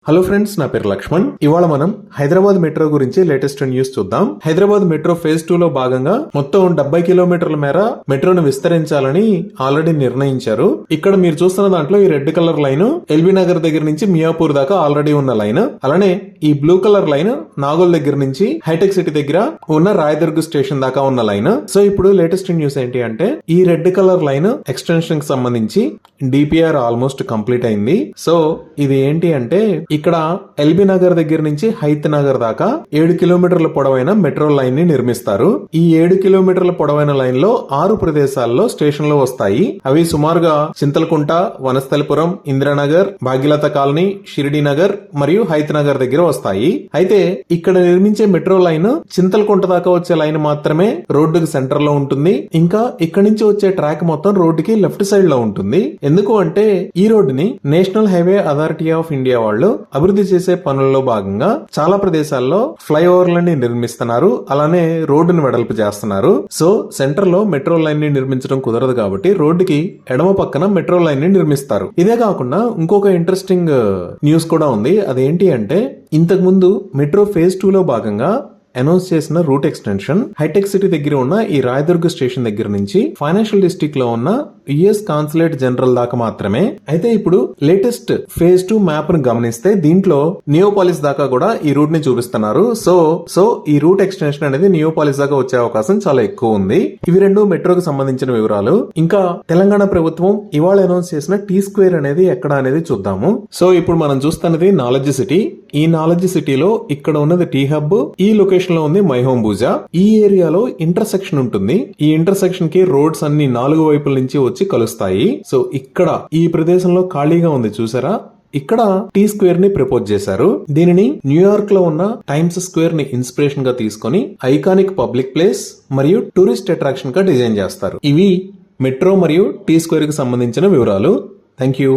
Hello friends, నా పేరు లక్ష్మణ్. ఇవాళ మనం హైదరాబాద్ మెట్రో గురించి లేటెస్ట్ న్యూస్ చూద్దాం. హైదరాబాద్ మెట్రో ఫేజ్ 2 లో భాగంగా మొత్తం 70 కిలోమీటర్ల మేర మెట్రోను విస్తరించాలని ఆల్రెడీ నిర్ణయించారు. ఇక్కడ మీరు చూస్తున్న దాంట్లో ఈ red colour line LB Nagar దగ్గర నుంచి మియాపూర్ దాకా ఆల్రెడీ ఉన్న లైన్. అలానే ఈ బ్లూ కలర్ లైన్ నాగోల్ దగ్గర నుంచి హైటెక్ సిటీ దగ్గర ఉన్న రాయదుర్గ్ స్టేషన్ దాకా ఉన్న లైన్. సో ఇప్పుడు లేటెస్ట్ న్యూస్ ఏంటి అంటే ఈ రెడ్ కలర్ లైన్ ఎక్స్టెన్షన్ కి సంబంధించి డిపిఆర్ ఆల్మోస్ట్ కంప్లీట్ అయింది. సో ఇది ఏంటి అంటే ఇక్కడ ఎల్బీ నగర్ దగ్గర నుంచి హైత్ నగర్ దాకా 7 కిలోమీటర్ల పొడవైన మెట్రో లైన్ ని నిర్మిస్తారు. ఈ 7 కిలోమీటర్ల పొడవైన లైన్ లో 6 ప్రదేశాల్లో స్టేషన్లు వస్తాయి. అవి సుమారుగా చింతలకుంట, వనస్థలిపురం, ఇందిరానగర్, భాగ్యలత కాలనీ, షిరిడి నగర్ మరియు హైత్ నగర్ దగ్గర వస్తాయి. అయితే ఇక్కడ నిర్మించే మెట్రో లైన్ చింతలకుంట దాకా వచ్చే లైన్ మాత్రమే రోడ్డుకి సెంటర్ లో ఉంటుంది. ఇంకా ఇక్కడ నుంచి వచ్చే ట్రాక్ మొత్తం రోడ్డుకి లెఫ్ట్ సైడ్ లో ఉంటుంది. ఎందుకు అంటే ఈ రోడ్డుని national highway authority of India వాళ్ళు అభివృద్ధి చేసే పనుల్లో భాగంగా చాలా ప్రదేశాల్లో ఫ్లైఓవర్లని నిర్మిస్తున్నారు. అలానే రోడ్డును వెడల్పు చేస్తున్నారు. సో సెంటర్ లో మెట్రో లైన్ ని నిర్మించడం కుదరదు కాబట్టి రోడ్డుకి ఎడమ పక్కన మెట్రో లైన్ ని నిర్మిస్తారు. ఇదే కాకుండా ఇంకొక ఇంట్రెస్టింగ్ న్యూస్ కూడా ఉంది. అదేంటి అంటే ఇంతకు ముందు మెట్రో ఫేజ్ 2 లో భాగంగా అనౌన్స్ చేసిన రూట్ ఎక్స్టెన్షన్ హైటెక్ సిటీ దగ్గర ఉన్న ఈ రాయదుర్గ్ స్టేషన్ దగ్గర నుంచి ఫైనాన్షియల్ డిస్ట్రిక్ట్ లో ఉన్న యుఎస్ కాన్సులేట్ జనరల్ దాకా మాత్రమే. అయితే ఇప్పుడు లేటెస్ట్ ఫేజ్ 2 మ్యాప్ ను గమనిస్తే దీంట్లో నియోపాలిస్ దాకా కూడా ఈ రూట్ ని చూపిస్తున్నారు. సో ఈ రూట్ ఎక్స్టెన్షన్ అనేది నియోపాలిస్ దాకా వచ్చే అవకాశం చాలా ఎక్కువ ఉంది. ఇవి రెండు మెట్రోకి సంబంధించిన వివరాలు. ఇంకా తెలంగాణ ప్రభుత్వం ఇవాళ అనౌన్స్ చేసిన టీ స్క్వేర్ అనేది ఎక్కడ అనేది చూద్దాము. సో ఇప్పుడు మనం చూస్తున్నది నాలెడ్జ్ సిటీ. ఈ నాలెడ్జ్ సిటీలో ఇక్కడ ఉన్నది టీ హబ్. ఈ లొకేషన్ లో ఉంది మై హోమ్ పూజా. ఈ ఏరియాలో ఇంటర్సెక్షన్ ఉంటుంది. ఈ ఇంటర్సెక్షన్ కి రోడ్స్ అన్ని 4 వైపుల నుంచి వచ్చి కలుస్తాయి. సో ఇక్కడ ఈ ప్రదేశంలో ఖాళీగా ఉంది చూసారా, ఇక్కడ టీ స్క్వేర్ ని ప్రపోజ్ చేశారు. దీనిని న్యూయార్క్ లో ఉన్న టైమ్స్ స్క్వేర్ ని ఇన్స్పిరేషన్ గా తీసుకొని ఐకానిక్ పబ్లిక్ ప్లేస్ మరియు టూరిస్ట్ అట్రాక్షన్ గా డిజైన్ చేస్తారు. ఇవి మెట్రో మరియు టీ స్క్వేర్ కి సంబంధించిన వివరాలు. Thank you.